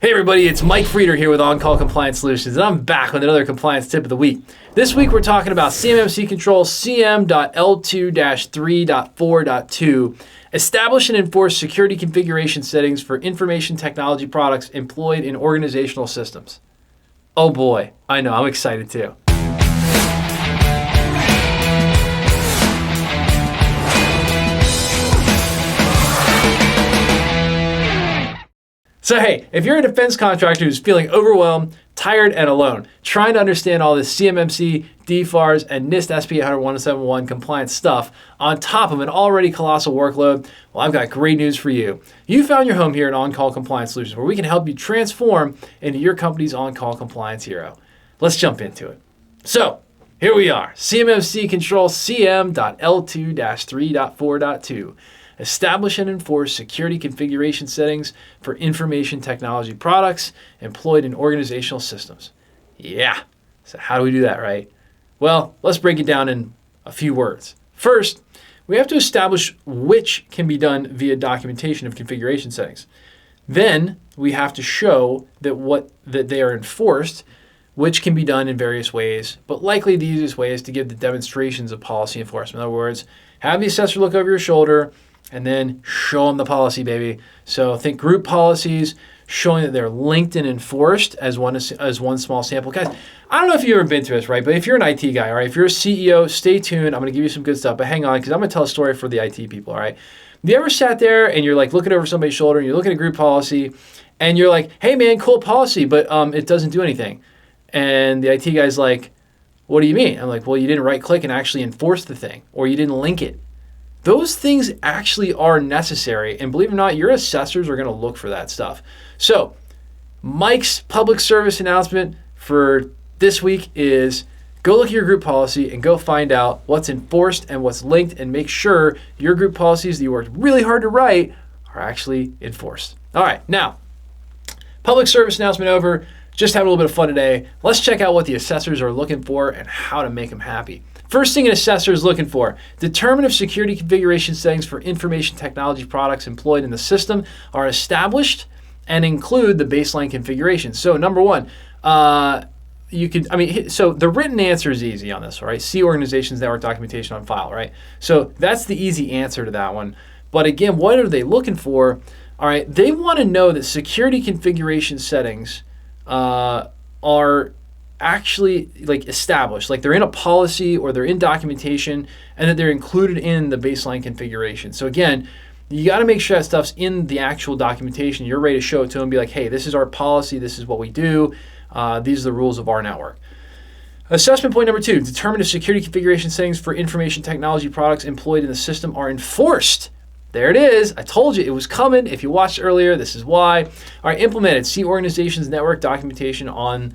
Hey everybody, it's Mike Frieder here with On-Call Compliance Solutions, and I'm back with another compliance tip of the week. This week we're talking about CMMC Control CM L2-3.4.2, establish and enforce security configuration settings for information technology products employed in organizational systems. Oh boy, I know, I'm excited too. So hey, if you're a defense contractor who's feeling overwhelmed, tired, and alone, trying to understand all this CMMC, DFARS, and NIST SP 800-171 compliance stuff on top of an already colossal workload, well, I've got great news for you. You found your home here at On-Call Compliance Solutions, where we can help you transform into your company's on-call compliance hero. Let's jump into it. So, here we are, CMMC Control CM L2-3.4.2. Establish and enforce security configuration settings for information technology products employed in organizational systems. Yeah, so how do we do that, right? Well, let's break it down in a few words. First, we have to establish which can be done via documentation of configuration settings. Then we have to show that they are enforced, which can be done in various ways, but likely the easiest way is to give the demonstrations of policy enforcement. In other words, have the assessor look over your shoulder, and then show them the policy, baby. So think group policies, showing that they're linked and enforced as one small sample. Guys, I don't know if you've ever been through this, right? But if you're an IT guy, all right, if you're a CEO, stay tuned. I'm going to give you some good stuff, but hang on, because I'm going to tell a story for the IT people, all right? Have you ever sat there and you're like looking over somebody's shoulder and you're looking at group policy and you're like, hey man, cool policy, but it doesn't do anything. And the IT guy's like, what do you mean? I'm like, well, you didn't right click and actually enforce the thing, or you didn't link it. Those things actually are necessary, and believe it or not, your assessors are going to look for that stuff. So Mike's public service announcement for this week is go look at your group policy and go find out what's enforced and what's linked, and make sure your group policies that you worked really hard to write are actually enforced. All right, now, public service announcement over. Just having a little bit of fun today. Let's check out what the assessors are looking for and how to make them happy. First thing an assessor is looking for, determine if security configuration settings for information technology products employed in the system are established and include the baseline configuration. So number one, so the written answer is easy on this, all right? See organization's network documentation on file, right? So that's the easy answer to that one. But again, what are they looking for? All right, they want to know that security configuration settings are actually established, like they're in a policy or they're in documentation, and that they're included in the baseline configuration. So again, you got to make sure that stuff's in the actual documentation. You're ready to show it to them, be like, hey, this is our policy, this is what we do, these are the rules of our network. Assessment point number two, determine if security configuration settings for information technology products employed in the system are enforced. There it is. I told you it was coming. If you watched earlier, this is why. All right, implemented. See organization's network documentation on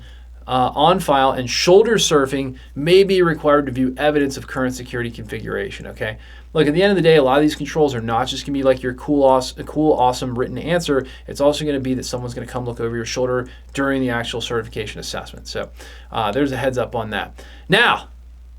file, and shoulder surfing may be required to view evidence of current security configuration, okay? Look, at the end of the day, a lot of these controls are not just going to be like your cool, awesome written answer. It's also going to be that someone's going to come look over your shoulder during the actual certification assessment. So there's a heads up on that. Now,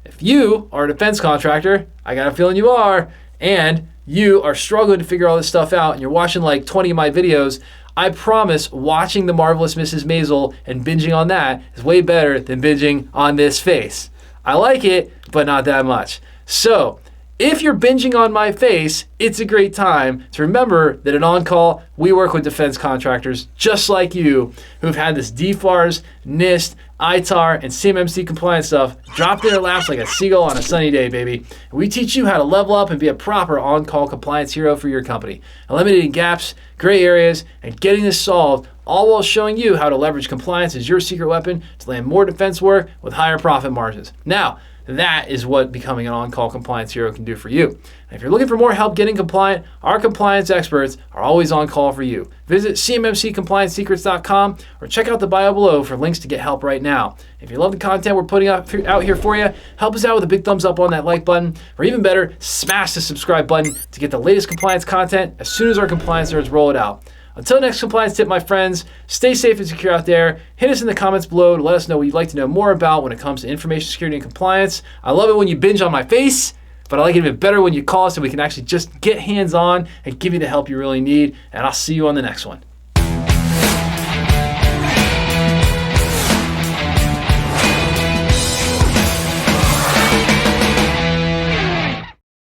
if you are a defense contractor, I got a feeling you are, and you are struggling to figure all this stuff out, and you're watching like 20 of my videos, I promise watching The Marvelous Mrs. Maisel and binging on that is way better than binging on this face. I like it, but not that much. So if you're binging on my face, it's a great time to remember that at On-Call, we work with defense contractors just like you who've had this DFARS, NIST, ITAR, and CMMC compliance stuff dropped in their laps like a seagull on a sunny day, baby. And we teach you how to level up and be a proper on-call compliance hero for your company, eliminating gaps, gray areas, and getting this solved, all while showing you how to leverage compliance as your secret weapon to land more defense work with higher profit margins. Now, that is what becoming an on-call compliance hero can do for you. And if you're looking for more help getting compliant, our compliance experts are always on call for you. Visit cmmccompliancesecrets.com or check out the bio below for links to get help right now. If you love the content we're putting out here for you, help us out with a big thumbs up on that like button, or even better, smash the subscribe button to get the latest compliance content as soon as our compliance nerds roll it out. Until next compliance tip, my friends, stay safe and secure out there. Hit us in the comments below to let us know what you'd like to know more about when it comes to information security and compliance. I love it when you binge on my face, but I like it even better when you call us so we can actually just get hands-on and give you the help you really need. And I'll see you on the next one.